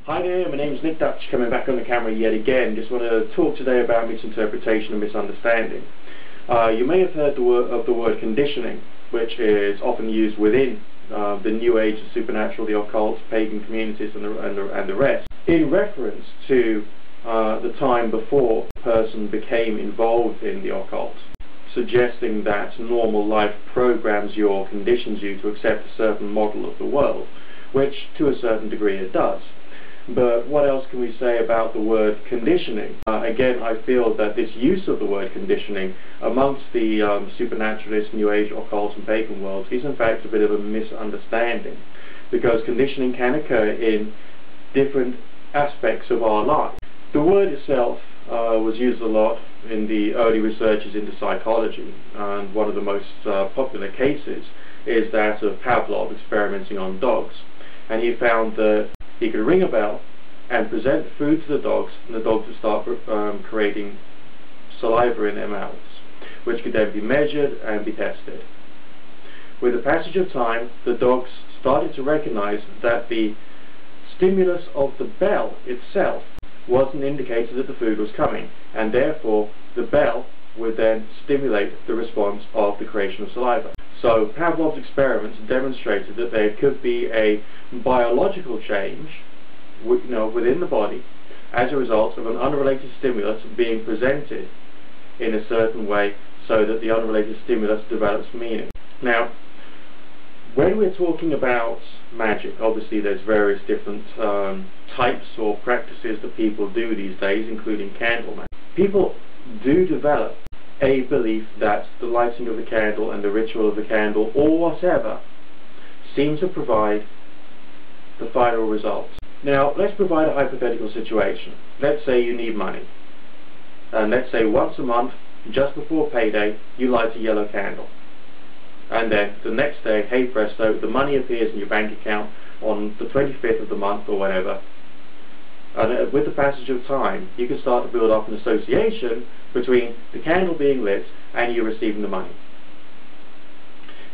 Hi there, my name's Nick Dutch, coming back on the camera yet again. Just want to talk today about misinterpretation and misunderstanding. You may have heard of the word conditioning, which is often used within the New Age, the supernatural, the occult, pagan communities and the rest, in reference to the time before a person became involved in the occult, suggesting that normal life programs you or conditions you to accept a certain model of the world, which to a certain degree it does. But what else can we say about the word conditioning? Again, I feel that this use of the word conditioning amongst the supernaturalist, New Age, occult and pagan worlds is in fact a bit of a misunderstanding, because conditioning can occur in different aspects of our life. The word itself was used a lot in the early researches into psychology, and one of the most popular cases is that of Pavlov experimenting on dogs, and he found that he could ring a bell and present food to the dogs, and the dogs would start creating saliva in their mouths, which could then be measured and be tested. With the passage of time, the dogs started to recognize that the stimulus of the bell itself was an indicator that the food was coming, and therefore the bell would then stimulate the response of the creation of saliva. So Pavlov's experiments demonstrated that there could be a biological change within the body as a result of an unrelated stimulus being presented in a certain way, so that the unrelated stimulus develops meaning. Now, when we're talking about magic, obviously there's various different types or practices that people do these days, including candle magic. People do develop a belief that the lighting of the candle and the ritual of the candle, or whatever, seems to provide the final result. Now, let's provide a hypothetical situation. Let's say you need money, and let's say once a month, just before payday, you light a yellow candle, and then the next day, hey presto, the money appears in your bank account on the 25th of the month or whatever. And with the passage of time, you can start to build up an association between the candle being lit and you receiving the money.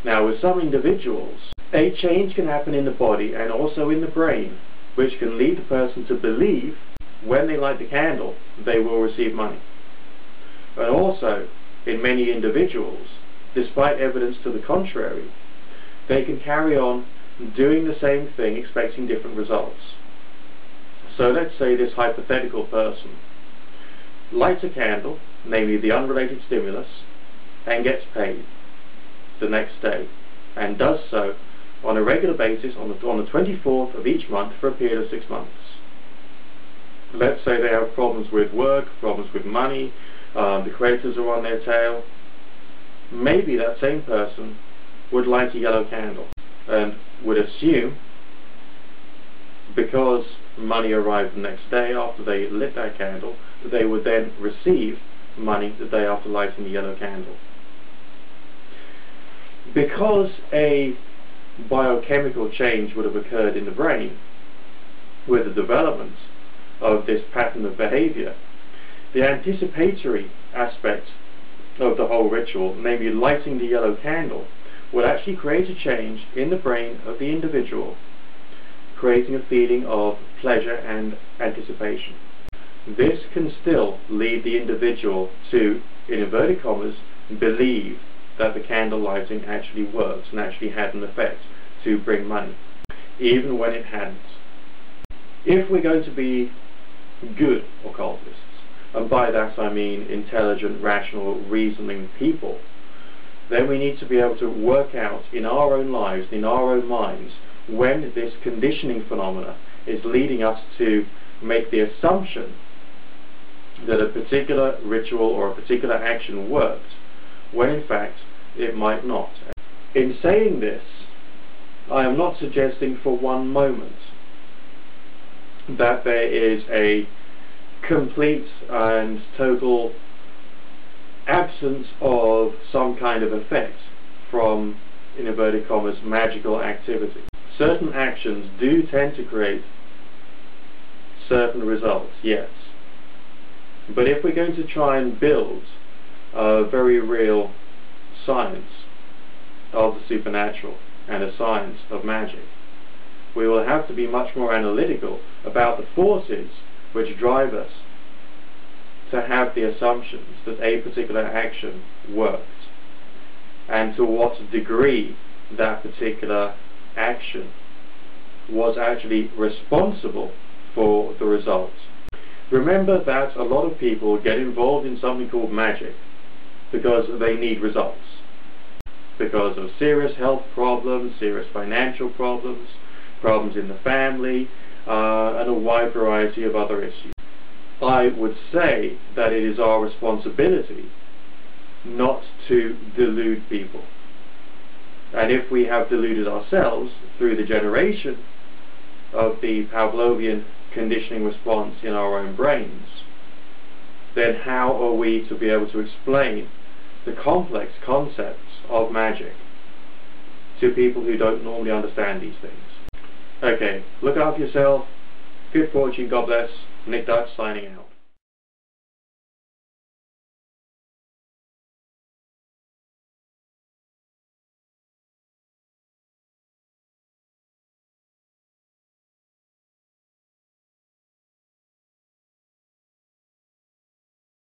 Now, with some individuals, a change can happen in the body and also in the brain, which can lead the person to believe when they light the candle they will receive money. And also, in many individuals, despite evidence to the contrary, they can carry on doing the same thing expecting different results. So let's say this hypothetical person lights a candle, namely the unrelated stimulus, and gets paid the next day, and does so on a regular basis on the 24th of each month for a period of 6 months. Let's say they have problems with work, problems with money, the creditors are on their tail. Maybe that same person would light a yellow candle and would assume, because money arrived the next day after they lit that candle, that they would then receive money the day after lighting the yellow candle. Because a biochemical change would have occurred in the brain with the development of this pattern of behavior, the anticipatory aspect of the whole ritual, namely lighting the yellow candle, would actually create a change in the brain of the individual, creating a feeling of pleasure and anticipation. This can still lead the individual to, in inverted commas, believe that the candle lighting actually works and actually had an effect to bring money, even when it hadn't. If we're going to be good occultists, and by that I mean intelligent, rational, reasoning people, then we need to be able to work out in our own lives, in our own minds, when this conditioning phenomena is leading us to make the assumption that a particular ritual or a particular action worked, when in fact it might not. In saying this, I am not suggesting for one moment that there is a complete and total absence of some kind of effect from, in inverted commas, magical activity. Certain actions do tend to create certain results, yes. But if we're going to try and build a very real science of the supernatural and a science of magic, we will have to be much more analytical about the forces which drive us to have the assumptions that a particular action worked, and to what degree that particular action was actually responsible for the results. Remember that a lot of people get involved in something called magic because they need results, because of serious health problems, serious financial problems, problems in the family, and a wide variety of other issues. I would say that it is our responsibility not to delude people. And if we have deluded ourselves through the generation of the Pavlovian conditioning response in our own brains, then how are we to be able to explain the complex concepts of magic to people who don't normally understand these things? Okay, look after yourself. Good fortune, God bless. Nick Dutch signing out.